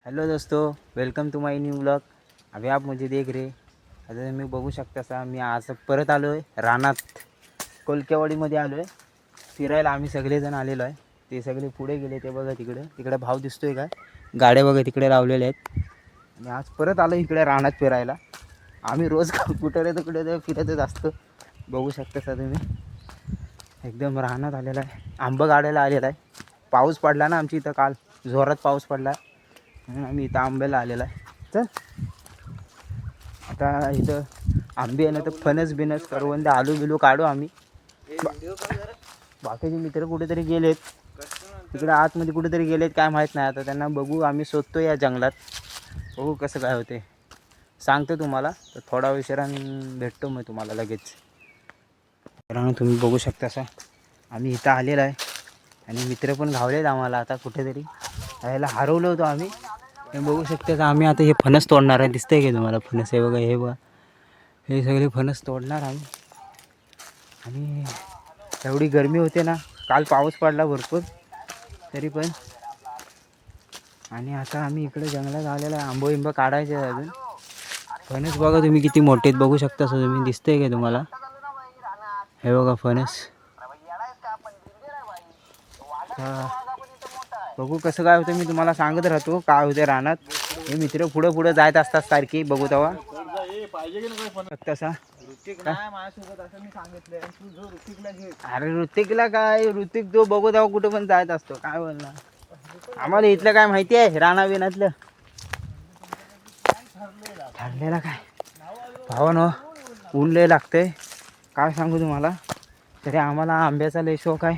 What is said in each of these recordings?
Hello दोस्तों, welcome to my new vlog. अभी आप मुझे देख रहे। आता तुम्ही बघू शकता सा मी आज परत आलो आहे रानात कोलकेवाडीमध्ये आलो आहे फिरायला। आम्ही सगळेजण आलेलो आहे। ते सगळे पुढे गेले, ते बघा तिकडे भाव दिसतोय का, गाड्या बघा तिकडे लावलेल्या आहेत। आणि आज परत आलो इकडे रानात फिरायला। आम्ही रोज कुठे रे तिकडे फिरतच असतो, बघू शकता सा तुम्ही। एकदम रानात आलेला आहे, आंबा गाड्याला आलेला आहे। पाऊस पडला ना आमच्या इथं, काल जोरात पाऊस पडला म्हणून आम्ही इथं आंब्याला आलेला आहे। चल आता इथं आंबे आहे ना, तर फणस बिनस करवंद आलू बिलू काढू आम्ही। बाकीचे मित्र कुठेतरी गेलेत, तिकडे आतमध्ये कुठेतरी गेलेत, काय माहीत नाही। आता त्यांना बघू, आम्ही शोधतो या जंगलात, बघू कसं काय होते, सांगतो तुम्हाला। तर थोडा उशिराने भेटतो मग तुम्हाला लगेच। कारण तुम्ही बघू शकता असा आम्ही इथं आलेला आहे आणि मित्र पण घावलेत आम्हाला। आता कुठेतरी यायला हरवलो होतो आम्ही। हे बघू शकता आम्ही आता हे फणस तोडणार आहे, दिसतंय की तुम्हाला फणस? हे बघा, हे बघा, हे सगळे फणस तोडणार आम्ही। आणि एवढी गरमी होते ना, काल पाऊस पडला भरपूर तरी पण। आणि आता आम्ही इकडे जंगलात आलेला आहे, आंबो बिंबा काढायचे अजून। फणस बघा तुम्ही किती मोठे आहेत, बघू शकता तुम्ही, दिसतंय का तुम्हाला? हे बघा फणस। बघू कसं काय होतं, मी तुम्हाला सांगत राहतो काय होते रानात। हे मित्र पुढं पुढं जात असतात सारखी, बघू तेव्हा तसा। अरे ऋतिकला काय, ऋतिक जो बघू तेव्हा कुठं पण जात असतो, काय बोलणार। आम्हाला इथलं काय माहिती आहे, राणा बिनातलं ठरलेला काय भावानो। ऊन लय लागतंय, काय सांगू तुम्हाला। तरी आम्हाला आंब्याचा लय शौक आहे,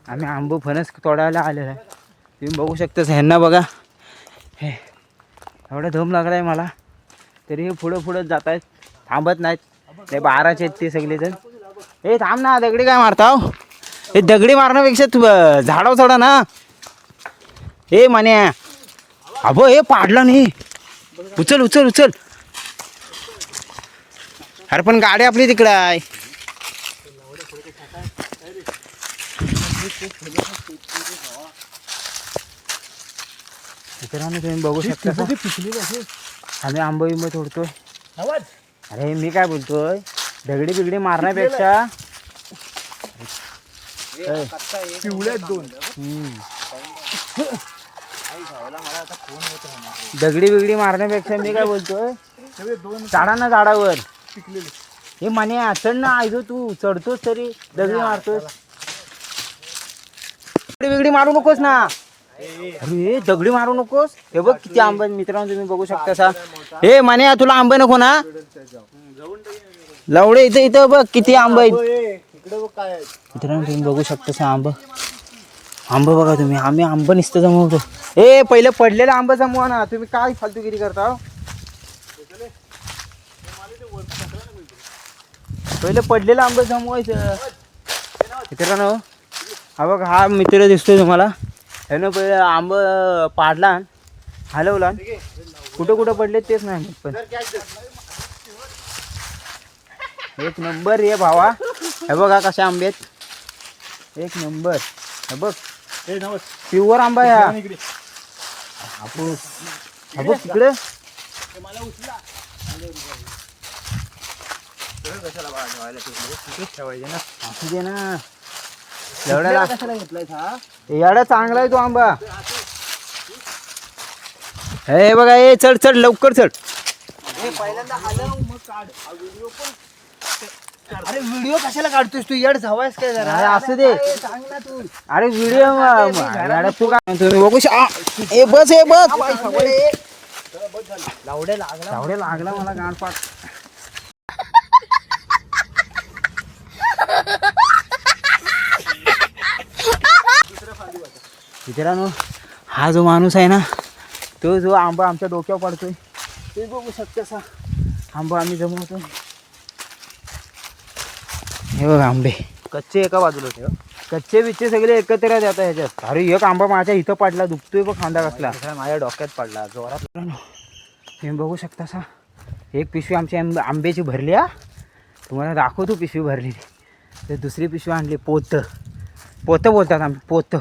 आम्ही आंबो फणस तोडायला आलेला आहे। तुम्ही बघू शकता ह्यांना बघा, हे एवढा दम लागला आहे मला, तरी हे पुढं पुढं जात आहेत, थांबत नाहीत। ते 12चे आहेत ते सगळेजण। हे थांब ना, दगडी काय मारताव? हे दगडी मारण्यापेक्षा तू झाडावर चढा ना। हे मान्या, अबो हे पाडला नाही, उचल उचल उचल। अरे पण गाडी आपली तिकडं आहे। मित्रांनो तुम्ही बघू शकता, आम्ही आंबा बिंबा तोडतोय। अरे मी काय बोलतोय, दगडी बिगडी मारण्यापेक्षा दगडी बिगडी मारण्यापेक्षा मी काय बोलतोय, झाडा ना झाडावर। हे म्हणे चढ ना, ऐकू तू चढतोस तरी दगडी मारतोस। दगडी बिगडी मारू नकोस ना, अरे दगडी मारू नकोस। हे बघ किती आंबे मित्रांनो, तुम्ही बघू शकता सा। हे म्हणे तुला आंबे नको ना, लवडे इथं इथं बघ किती आंबे आहेत मित्रांनो, तुम्ही बघू शकता सा। आंबा बघा तुम्ही, आम्ही आंबा नुसतं जमवतो। हे पहिले पडलेला आंबा जमवा ना, तुम्ही काय फालतूगिरी करता? पहिले पडलेला आंबा जमवायचं मित्रांनो। हा बघ, हा मित्र दिसतोय तुम्हाला, ह्यानं पहिले आंब पाडला हलवला, कुठं कुठं पडले तेच नाही। पण एक नंबर रे भावा, हे बघा कसे आंबे आहेत, एक नंबर। हे बघ प्युअर आंबा आहे हा। हा बघ तिकडे, ठेवायचे ना एवढ्याला कशाला घेतलाय हा? एवढा चांगला आहे तो आंबा। हे बघा, हे चढ चढ लवकर चढ। पहिल्यांदा हलव मग काढ व्हिडिओ। पण अरे व्हिडिओ कशाला काढतोस तू, येड झावायस काय जरा? असू दे, सांग ना तू। अरे व्हिडिओ तू काय तुम्ही बघू हे बस, हे बस लावडे लागला मला गाणपाट। मित्रांनो हा जो माणूस आहे ना, तो जो आंबा आमच्या डोक्यावर पडतोय, ते बघू शकता असा आंबा आम्ही जमवतो। हे बघा आंबे कच्चे एका बाजूला होते, कच्चे बिच्चे सगळे एकत्र येतात ह्याच्यात। अरे एक आंबा माझ्या इथं पडला, दुखतोय बघ खांदा कसला, माझ्या डोक्यात पडला जोरात। तुम्ही बघू शकता असा एक पिशवी आमची आंब्याची भरली हा, तुम्हाला दाखवतो पिशवी भरली। ते दुसरी पिशवी आणली, पोतं बोलतात आम्ही, पोतं।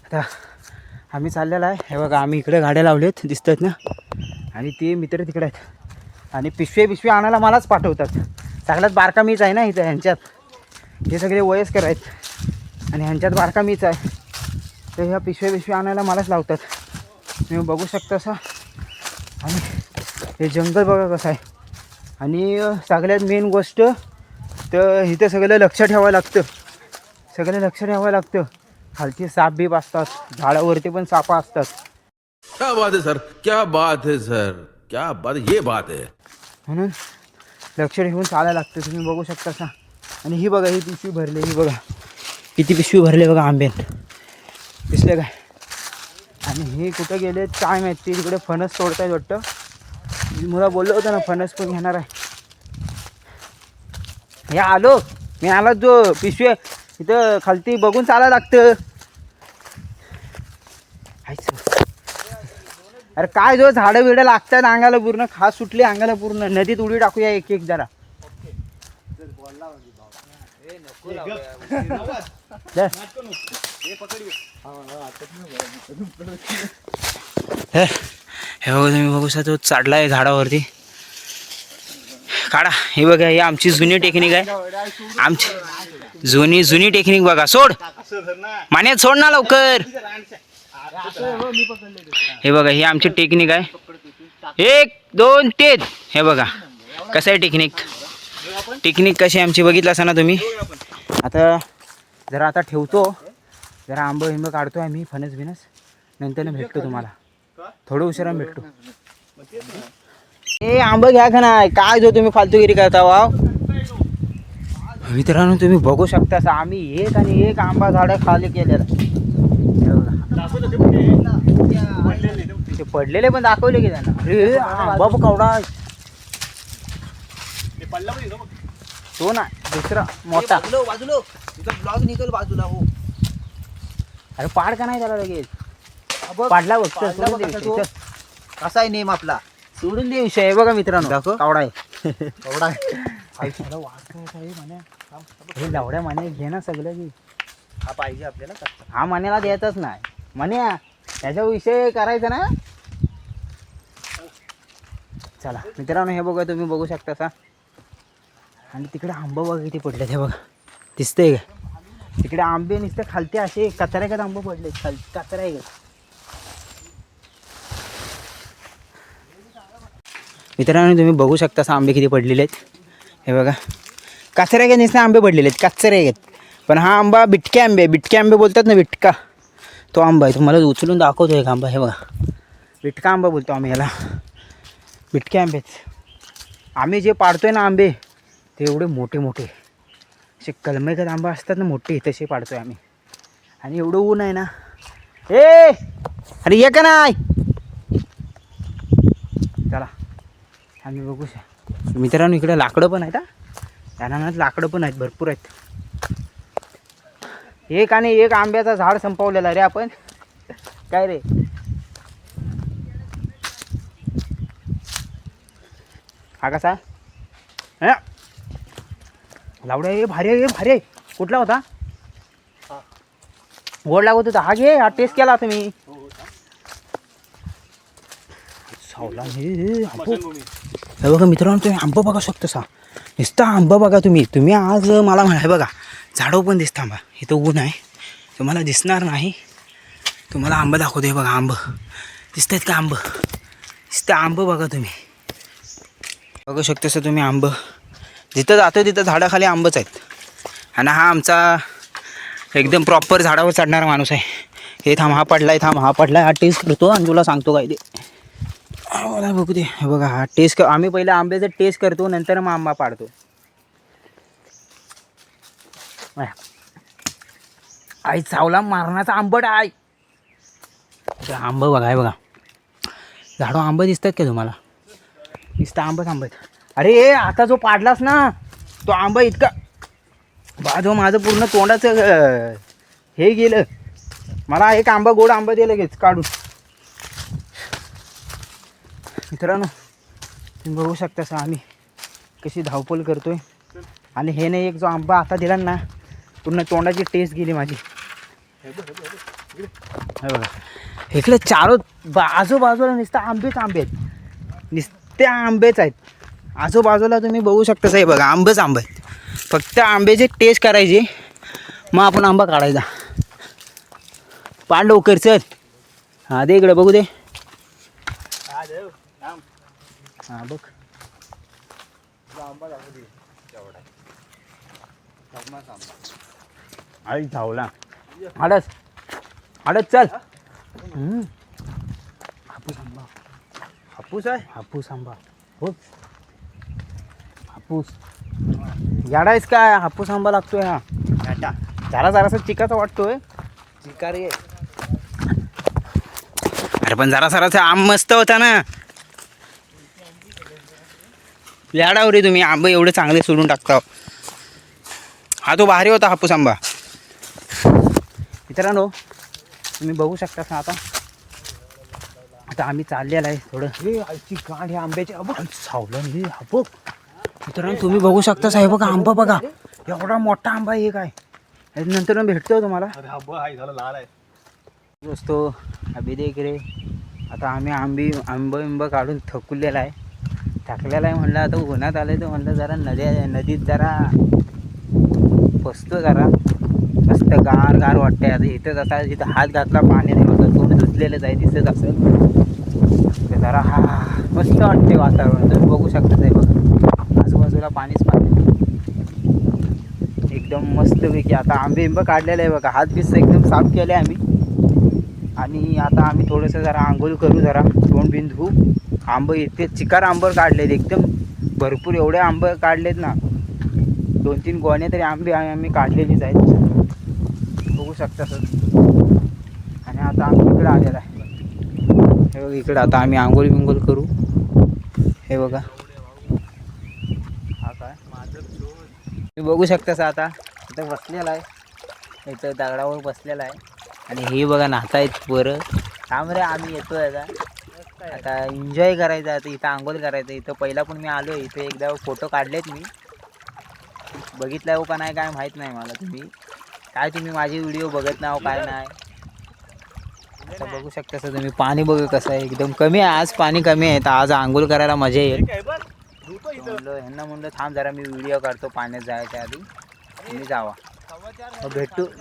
आता आम्ही चाललेला आहे. हे बघा आम्ही इकडे गाड्या लावलेत दिसतात ना, आणि ते मित्र तिकडे आहेत. आणि पिशवी आणायला मलाच पाठवतात. सगळ्यात बारका मीच आहे ना इथं ह्यांच्यात. हे सगळे वयस्कर आहेत आणि ह्यांच्यात बारका मीच आहे. तर ह्या पिशवी आणायला मलाच लावतात. तुम्ही बघू शकता असं. आणि हे जंगल बघा कसं आहे. आणि सगळ्यात मेन गोष्ट तर इथं सगळं लक्ष ठेवावं लागतं. खालती साप बीप असतात, झाडावरती पण सापा असतात. क्या बात है सर, क्या बात है सर, क्या बात, ये बात है. म्हणून लक्ष ठेवून चालायला लागतं. तुम्ही बघू शकता का. आणि ही बघा, ही पिशवी भरली, ही बघा किती पिशवी भरले बघा आंब्यात, दिसले काय. आणि हे कुठं गेले काय माहिती. तिकडे फणस तोडतायत वाटतं. मला बोललं होतं ना फणस पण घेणार आहे. हे आलो मी, आला जो पिशवी इथं खालती बघून चालायला लागतं. अरे काय जो झाडं बिडं लागतात अंगाला पूर्ण, खास सुटली अंगाला पूर्ण. नदीत उडी टाकूया एक एक जरा. हे बघा तुम्ही बघू शकता, तो चढला आहे झाडावरती. काढा. हे बघा, ही आमची जुनी टेक्निक आहे. आमची जुनी टेक्निक बघा. सोड मान्यात, सोड ना लवकर. हे बघा, ही आमची टेक्निक आहे. 1 2 3. हे बघा कसं आहे टेक्निक कशी आमची बघितलं असं ना तुम्ही. आता ठेवतो जरा. आंब काढतो आम्ही, फणस बिनस. नंतर भेटतो तुम्हाला, थोडं उशिरा भेटतो. ए आंब घ्या का नाही, काय जो तुम्ही फालतूगिरी करता वाव. मित्रांनो तुम्ही बघू शकता आम्ही एक आणि एक आंबा झाडं खाली केलेलं. ते पडलेले पण दाखवले की त्यांना. अरे आंबा केवढा. तो ना दुसरा मोठा ब्लॉग निकल बाजूला. हो अरे पाड का नाही त्याला लगेच. पाडला बघतो कसा आहे नेम आपला. सोडून दे विषय. आहे बघा मित्रांनो, कावडा आहे. केवढा हे लावड्या माने घे ना सगळं की. हा पाहिजे आपल्याला. हा मान्याला द्यायचाच नाही. मान्या त्याच्या विषय करायचा ना. चला मित्रांनो, हे बघा तुम्ही बघू शकता सा. आणि तिकडे आंबा बघा किती पडले ते बघा, दिसतंय का. तिकडे आंबे नुसते खालते असे कचऱ्यागत आंबे पडले. कचऱ्या आहे. मित्रांनो तुम्ही बघू शकता असा आंबे किती पडलेले आहेत. हे बघा कचऱ्या नुसते आंबे पडलेले आहेत, कचऱ्या आहेत. पण हा आंबा बिटके आंबे बोलतात ना, बिटका तो आंबा आहे. तुम्हाला उचलून दाखवतो एक आंबा. हे बघा बिटका आंबा बोलतो आम्ही याला. बिटके आंबेच. आम्ही जे पाडतोय ना आंबे ते एवढे मोठे असे कलमेगत आंबा असतात ना मोठे, तसे पाडतोय आम्ही. आणि एवढं ऊन आहे ना. अरे ये का नाही. चला आम्ही बघू मित्रांनो, इकडे लाकडं पण आहेत. रानात लाकडं पण आहेत, भरपूर आहेत. एक आणि एक आंब्याचा झाड संपवलेला रे आपण. काय रे हा कसा लावड्या. हे भारी आहे. कुठला होता. गोड लागत होता. हा घे, हा टेस्ट केला तुम्ही. सावला हे बघा मित्रांनो, तुम्ही आंबा बघा शकता सा. नुसता आंबा बघा तुम्ही आज मला म्हणाय बघा. झाडं पण दिसतं आंबा. इथं ऊन आहे, तुम्हाला दिसणार नाही. तुम्हाला आंबा दाखवतो. बघा आंब दिसत आहेत का. आंब दिसतं. आंब बघा तुम्ही बघू शकता सर तुम्ही. आंब जिथं जातो तिथं झाडाखाली आंबच आहेत. आणि हा आमचा एकदम प्रॉपर झाडावर चढणारा माणूस आहे. हे हा पडलाय. हा टेस्ट करतो आणि तुला सांगतो काय ते. मला बघू दे. हे बघा हा टेस्ट. आम्ही पहिले आंब्याचा टेस्ट करतो, नंतर मग आंबा पाडतो. आई चावला मारण्याचा आंबट आहे. आंब बघा. हे बघा झाडं आंबा दिसतात का तुम्हाला. नुसतं आंबट. अरे आता जो पाडलास ना तो आंबा इतका बाजू माझं पूर्ण तोंडाचं हे गेलं. मला एक आंबा गोड आंबा दे लगेच काढून. मित्रांनो तुम्ही बघू शकता असं आम्ही कशी धावपळ करतोय. आणि हे नाही एक जो आंबा आता दिला ना, पूर्ण तोंडाची टेस्ट गेली माझी. हे बघा इकडे आजूबाजूला नुसतं आंबेच आंबे आहेत, नुसते आंबेच आहेत. आजूबाजूला तुम्ही बघू शकता साहेब बघा, आंबेच आंबे आहेत. फक्त आंब्याची टेस्ट करायची, मग आपण आंबा काढायचा. पाड लवकर चल. हां दे इकडे बघू दे. हां बघ आई धावला. आडच चल. हापूस आंबा. हापूस आहे. हापूस आंबा हो. हापूस याडायस काय? हापूस आंबा लागतोय हा. घाटा जरासा चिकाचा वाटतोय. चिकारी आहे. अरे पण जरासा आंब मस्त होता ना. याडाव रे तुम्ही, आंबे एवढे चांगले सोडून टाकता. हा तो भारी होता हापूस आंबा. मित्रांनो तुम्ही बघू शकता ना, आता आम्ही चाललेलं आहे थोडं. हे आईची गांड हे आंब्याचे सावलं हे हापूक. मित्रांनो तुम्ही बघू शकता साहेब बघा, आंबा बघा एवढा मोठा आंबा आहे. काय नंतर भेटतो तुम्हाला दोस्तो. अभि देख रे, आता आम्ही आंबा काढून थकलेला आहे. म्हणलं आता उन्हात आलं तर म्हणलं जरा नदीत जरा बसतो, जरा मस्त गार वाटतंय. आता इथंच आता जिथं हात घातला पाण्यात तोंड धुतलेलंच आहे, दिसत असेल तर जरा हा मस्त वाटते वातावरण. तुम्ही बघू शकता ते बघा, आजूबाजूला पाणीच पाणी एकदम मस्तपैकी. आता आंबे काढलेले आहे बघा, हात बीस एकदम साफ केले आम्ही. आणि आता आम्ही थोडंसं जरा आंघोळ करू, जरा तोंड बिन धुवू. आंबे इतके चिकार आंबे काढलेत, एकदम भरपूर एवढे आंबे काढलेत ना, 2-3 गोण्या तरी आम्ही काढलेलीच आहेत. बघू शकता सर. आणि आता आम्ही इकडं आलेला आहे. हे बघा इकडं आता आम्ही आंघोळ बिंघोळ करू. हे बघा हा काय तुम्ही बघू शकता. आता इथं बसलेला आहे, इथं दगडावर बसलेला आहे. आणि हे बघा नाचायत बरं थांब रे. आम्ही येतोय आता एन्जॉय करायचं. आता इथं आंघोळ करायचं. इथं पहिला पण मी आलो आहे, इथं एकदा फोटो काढलेत मी. बघितलं हो का नाही काय माहीत नाही मला. तुम्ही माझी व्हिडिओ बघत नाही काय नाही. आता बघू शकता सर तुम्ही, पाणी बघू कसं आहे, एकदम कमी आहे आज. पाणी कमी आहे तर आज आंघोळ करायला मजा येईल. ह्यांना म्हणलं थांब जरा मी व्हिडिओ काढतो पाण्यात जायच्या आधी, तुम्ही जावा.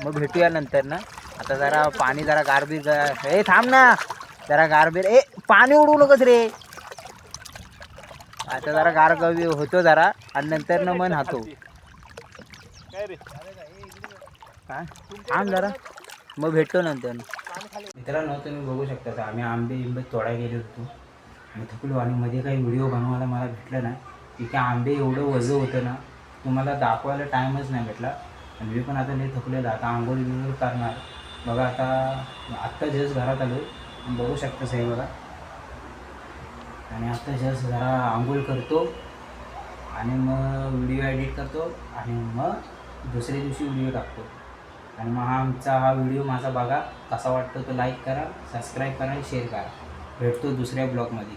मग भेटूया नंतर ना. आता जरा पाणी जरा गारबीर हे थांब ना जरा गारबीर. पाणी उडवू नकोस रे. आता जरा गारगवी होतो जरा, आणि नंतर न मन हातो काय थांब जरा, मग भेटतो नंतर. मित्रांनो तुम्ही बघू शकता आम्ही आंबे तोडायला गेलो होतो आणि थकलो. आणि मध्ये काही व्हिडिओ बनवायला मला भेटलं नाही. तिथे आंबे एवढं वजन होतं ना, तुम्हाला दाखवायला टाईमच नाही भेटला. आणि मी पण आता लई थकलेलं. आता आंघोळ बिंघोळ करणार बघा. आत्ता जस्ट घरात आलो, बघू शकता साहेब बघा. आणि आत्ता जस्ट जरा आंघोळ करतो आणि मग व्हिडिओ एडिट करतो आणि मग दुसऱ्या दिवशी व्हिडिओ टाकतो. आणि मग हा व्हिडिओ माझा बघा कसा वाटतो तो लाईक करा, सबस्क्राईब करा आणि शेअर करा. भेटतो दुसऱ्या ब्लॉगमध्ये.